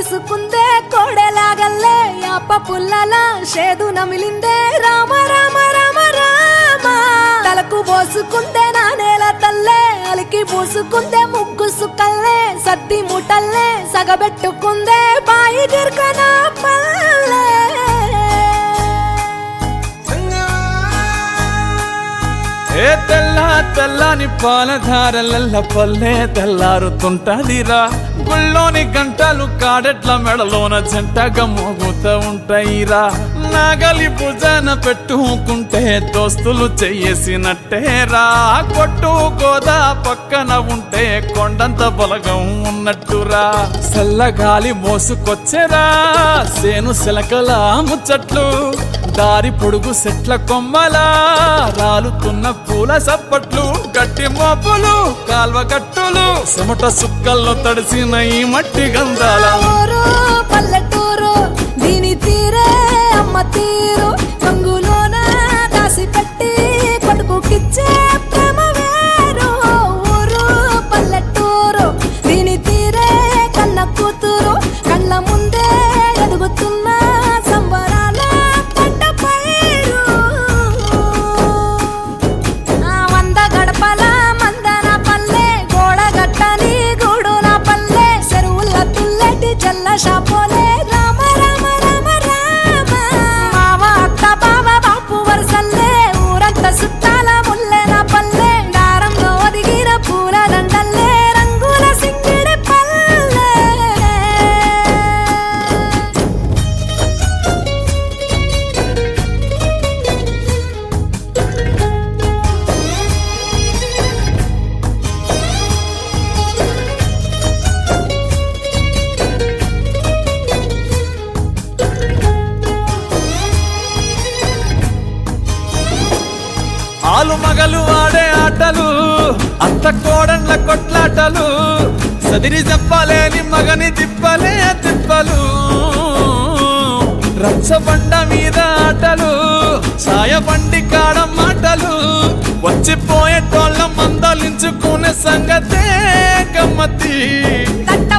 ముడుసుకుందే కోడెలాగల్లే యాప పుల్లల షేదు నమిలిందే రామ రామ రామ రామ తలకు పోసుకుందే నా నేల తల్లే అలికి పూసుకుందే ముగ్గు సుక్కల్లే సత్తి ముటల్లే సగబెట్టుకుందే బాయి దిర్కన పల్లె ఏ తెల్ల తెల్లని పాలధారలల్ల పల్లె తెల్లారుతుంటదిరా గుళ్ళోని గంటలు కాడెట్ల మెడలోన జంటగా మోగుతూ ఉంటాయిరా నాగలి భుజాన పెట్టుకుంటే దోస్తులు చెయ్యేసినట్టేరా కొట్టు గోదా పక్కన ఉంటే కొండంత బలగం ఉన్నట్టురా చల్లగాలి మోసుకొచ్చెరా సేను శిలకల ముచ్చట్లు దారి పొడుగు చెట్ల కొమ్మలా రాలుతున్న పూల సప్పట్లు గట్టి మోపులు కాల్వ గట్టులు చెమట సుక్కల్లో తడిసిన ఈ మట్టి గంధాల ఊరు పల్లెటూరు దీని తీరే అమ్మ తీరు రంగులోన దాసి పెట్టి కొడుకుకిచ్చే ప్రేమ వేరు ఊరు పల్లెటూరు దీని తీరే కన్న కూతురు కళ్ళ ముందే ఎదుగుతున్న సంబరాల పంట పైరు వంద గడపల మందన పల్లె గోడ గట్టని గూడున పల్లె చెరువుల తుల్లెటి జల్ల షాపోలే రామ రామ రామ రామ మావ అత్త బావ బాపు వరసల్లే ఊరంత సుట్టాల ముల్లెన పల్లె దారంలో ఒదిగిన పూల దండల్లే రంగుల సింగిడి పల్లె ఆలు మగలు ఆడే ఆటలు అత్త కోడన్ల కొట్లాటలు సదిరి చెప్పలేని మగని తిప్పలే తిప్పలు రచ్చబండ మీద ఆటలు ఛాయబండి కాడ మాటలు వచ్చిపోయేటోళ్ళ మందలించుకునే సంగతే గమ్మతి తట్ట